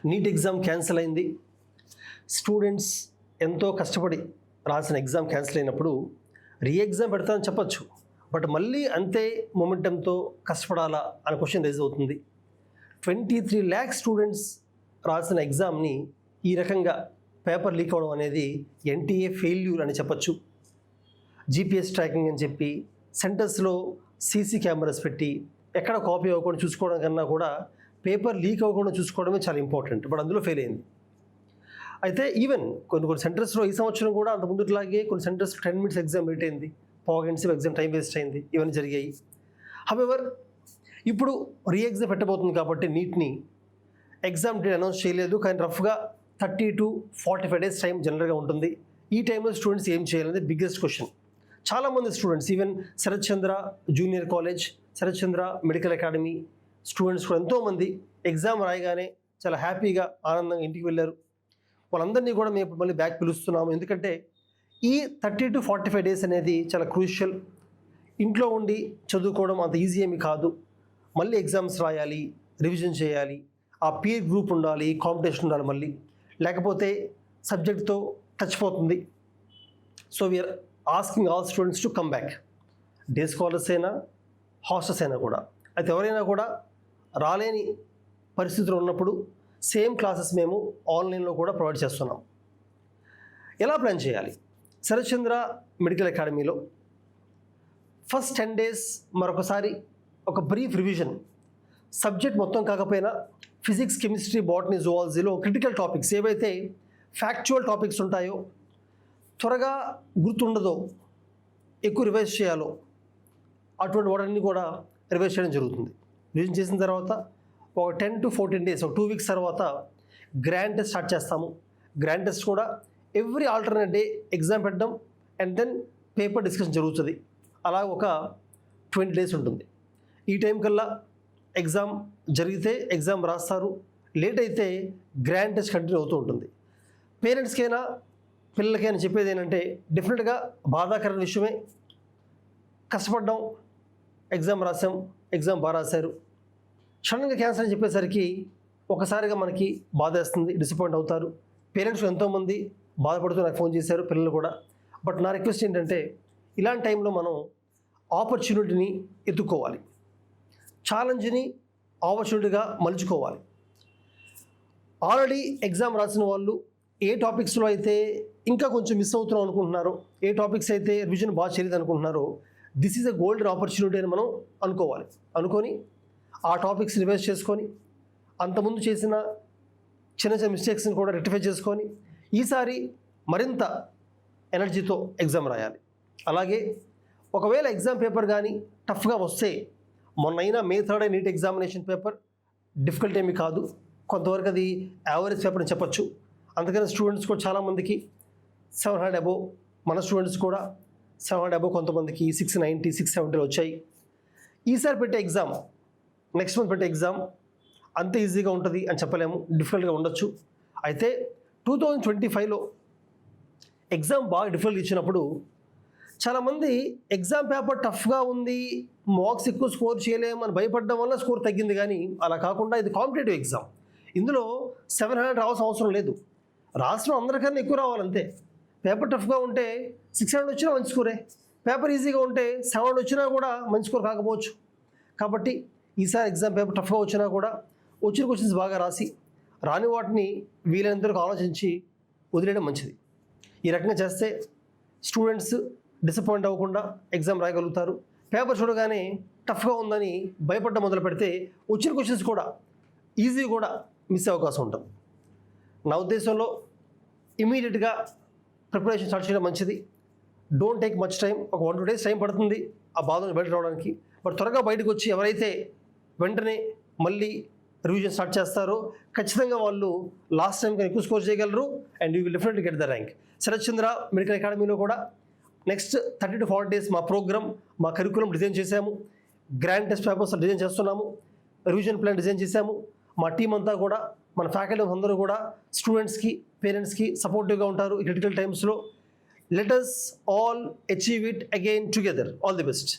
NEET exam cancel అయింది. Students ఎంతో కష్టపడి రాసిన ఎగ్జామ్ క్యాన్సిల్ అయినప్పుడు రీ ఎగ్జామ్ పెడతానని చెప్పచ్చు, బట్ మళ్ళీ అంతే మొమెంటంతో కష్టపడాలా అనే క్వశ్చన్ రైజ్ అవుతుంది. 23 lakh స్టూడెంట్స్ రాసిన ఎగ్జామ్ని ఈ రకంగా పేపర్ లీక్ అవ్వడం అనేది ఎన్టీఏ ఫెయిల్యూర్ అని చెప్పచ్చు. జీపీఎస్ ట్రాకింగ్ అని చెప్పి సెంటర్స్లో సీసీ కెమెరాస్ పెట్టి ఎక్కడ కాపీ అవ్వకుండా చూసుకోవడం కన్నా కూడా పేపర్ లీక్ అవ్వకుండా చూసుకోవడమే చాలా ఇంపార్టెంట్, బట్ అందులో ఫెయిల్ అయింది. అయితే ఈవెన్ కొన్ని సెంటర్స్లో ఈ సంవత్సరం కూడా అంత ముందులాగే కొన్ని సెంటర్స్ 10 minutes ఎగ్జామ్ లేట్ అయింది, పాగెంట్స్ ఎగ్జామ్ టైం వేస్ట్ అయింది, ఇవన్నీ జరిగాయి. హవెవర్ ఇప్పుడు రీ ఎగ్జామ్ పెట్టబోతుంది కాబట్టి నీట్ని ఎగ్జామ్ డేట్ అనౌన్స్ చేయలేదు, కానీ రఫ్గా 30 to 45 days టైం జనరల్గా ఉంటుంది. ఈ టైంలో స్టూడెంట్స్ ఏం చేయాలనేది బిగ్గెస్ట్ క్వశ్చన్. చాలామంది స్టూడెంట్స్ ఈవెన్ శరత్ చంద్ర junior college, Sarath Chandra medical academy students కూడా ఎంతోమంది ఎగ్జామ్ రాయగానే చాలా హ్యాపీగా ఆనందంగా ఇంటికి వెళ్ళారు. వాళ్ళందరినీ కూడా మేము ఇప్పుడు మళ్ళీ బ్యాక్ పిలుస్తున్నాము, ఎందుకంటే ఈ 30 to 45 days అనేది చాలా క్రూషియల్. ఇంట్లో ఉండి చదువుకోవడం అంత ఈజీ ఏమి కాదు. మళ్ళీ ఎగ్జామ్స్ రాయాలి, రివిజన్ చేయాలి, ఆ పీర్ గ్రూప్ ఉండాలి, కాంపిటీషన్ ఉండాలి మళ్ళీ, లేకపోతే సబ్జెక్ట్తో టచ్ పోతుంది. So we are asking all students to come back, day scholars అయినా హాస్టల్స్ అయినా కూడా. అయితే ఎవరైనా కూడా రాలేని పరిస్థితులు ఉన్నప్పుడు సేమ్ క్లాసెస్ మేము ఆన్లైన్లో కూడా ప్రొవైడ్ చేస్తున్నాం. ఎలా ప్లాన్ చేయాలి? శరత్ చంద్ర మెడికల్ అకాడమీలో ఫస్ట్ 10 days మరొకసారి ఒక బ్రీఫ్ రివిజన్, సబ్జెక్ట్ మొత్తం కాకపోయినా ఫిజిక్స్, కెమిస్ట్రీ, బాటనీ, జువాలజీలో క్రిటికల్ టాపిక్స్ ఏవైతే ఫ్యాక్చువల్ టాపిక్స్ ఉంటాయో, త్వరగా గుర్తుండదో, ఎక్కువ రివైజ్ చేయాలో అటువంటి వాటిని కూడా రివైజ్ చేయడం జరుగుతుంది. రివిజన్ చేసిన తర్వాత ఒక 10 to 14 days, ఒక 2 weeks తర్వాత గ్రాండ్ టెస్ట్ స్టార్ట్ చేస్తాము. గ్రాండ్ టెస్ట్ కూడా ఎవ్రీ ఆల్టర్నేట్ డే ఎగ్జామ్ పెట్టడం అండ్ దెన్ పేపర్ డిస్కషన్ జరుగుతుంది. అలా ఒక 20 days ఉంటుంది. ఈ టైం కల్లా ఎగ్జామ్ జరిగితే ఎగ్జామ్ రాస్తారు, లేట్ అయితే గ్రాండ్ టెస్ట్ కంటిన్యూ అవుతూ ఉంటుంది. పేరెంట్స్కైనా పిల్లలకైనా చెప్పేది ఏంటంటే డెఫినెట్గా బాధాకరమైన విషయమే. కష్టపడ్డాం, ఎగ్జామ్ రాసాం, ఎగ్జామ్ బాగా రాశారు, సడన్గా క్యాన్సర్ అని చెప్పేసరికి ఒకసారిగా మనకి బాధ వేస్తుంది, డిసప్పాయింట్ అవుతారు. పేరెంట్స్ ఎంతోమంది బాధపడుతూ నాకు ఫోన్ చేశారు, పిల్లలు కూడా. బట్ నా రిక్వెస్ట్ ఏంటంటే ఇలాంటి టైంలో మనం ఆపర్చునిటీని ఎత్తుక్కోవాలి, ఛాలెంజ్ని ఆపర్చునిటీగా మలుచుకోవాలి. ఆల్రెడీ ఎగ్జామ్ రాసిన వాళ్ళు ఏ టాపిక్స్లో అయితే ఇంకా కొంచెం మిస్ అవుతున్నాం అనుకుంటున్నారో, ఏ టాపిక్స్ అయితే రివిజన్ బాగా చేయలేదు అనుకుంటున్నారో, this is a golden opportunity అని మనం అనుకోవాలి. అనుకొని ఆ టాపిక్స్ రివైజ్ చేసుకొని, అంతకుముందు చేసిన చిన్న చిన్న మిస్టేక్స్ని కూడా రెక్టిఫై చేసుకొని ఈసారి మరింత ఎనర్జీతో ఎగ్జామ్ రాయాలి. అలాగే ఒకవేళ ఎగ్జామ్ పేపర్ కానీ టఫ్గా వస్తే, మొన్నైనా May 3rd neat examination paper difficult ఏమీ కాదు, కొంతవరకు అది యావరేజ్ పేపర్ అని చెప్పచ్చు. అందుకని స్టూడెంట్స్ కూడా చాలామందికి 700 above, మన స్టూడెంట్స్ కూడా 700 above, కొంతమందికి 690, 670 వచ్చాయి. ఈసారి పెట్టే ఎగ్జామ్ నెక్స్ట్ మంత్ పెట్టే ఎగ్జామ్ అంత ఈజీగా ఉంటుంది అని చెప్పలేము, డిఫికల్ట్గా ఉండొచ్చు. అయితే 2025లో ఎగ్జామ్ బాగా డిఫికల్ట్ ఇచ్చినప్పుడు చాలామంది ఎగ్జామ్ పేపర్ టఫ్గా ఉంది, మార్క్స్ ఎక్కువ స్కోర్ చేయలేము అని భయపడడం వల్ల స్కోర్ తగ్గింది. కానీ అలా కాకుండా ఇది కాంపిటేటివ్ ఎగ్జామ్, ఇందులో 700 రావాల్సిన అవసరం లేదు, రాసిన అందరికన్నా ఎక్కువ రావాలంతే. పేపర్ టఫ్గా ఉంటే 600 వచ్చినా మంచి స్కోరే, పేపర్ ఈజీగా ఉంటే 700 వచ్చినా కూడా మంచి స్కోర్ కాకపోవచ్చు. కాబట్టి ఈసారి ఎగ్జామ్ పేపర్ టఫ్గా వచ్చినా కూడా వచ్చిన క్వశ్చన్స్ బాగా రాసి, రాని వాటిని వీలైనంతవరకు ఆలోచించి వదిలేయడం మంచిది. ఈ రకంగా చేస్తే స్టూడెంట్స్ డిసప్పాయింట్ అవ్వకుండా ఎగ్జామ్ రాయగలుగుతారు. పేపర్ చూడగానే టఫ్గా ఉందని భయపడడం మొదలు పెడితే వచ్చిన క్వశ్చన్స్ కూడా ఈజీ కూడా మిస్ అయ్యే అవకాశం ఉంటుంది. నా ఉద్దేశంలో ఇమీడియట్గా ప్రిపరేషన్ స్టార్ట్ చేయడం మంచిది. డోంట్ టేక్ మచ్ టైం, ఒక 1-2 days టైం పడుతుంది ఆ బాధ నుంచి బయటకు రావడానికి. బట్ త్వరగా బయటకు వచ్చి ఎవరైతే వెంటనే మళ్ళీ రివిజన్ స్టార్ట్ చేస్తారో ఖచ్చితంగా వాళ్ళు లాస్ట్ టైం ఎక్కువ స్కోర్ చేయగలరు and you will definitely get the rank. Sarath Chandra medical అకాడమీలో కూడా నెక్స్ట్ 30 to 40 days మా ప్రోగ్రామ్, మా కరికులం డిజైన్ చేశాము, గ్రాండ్ టెస్ట్ పేపర్స్ డిజైన్ చేస్తున్నాము, రివిజన్ ప్లాన్ డిజైన్ చేశాము. మా టీం అంతా కూడా, మన ఫ్యాకల్టీ అందరూ కూడా స్టూడెంట్స్కి, పేరెంట్స్కి సపోర్టివ్గా ఉంటారు ఈ క్రిటికల్ టైమ్స్లో. Let us all achieve it again together. All the best.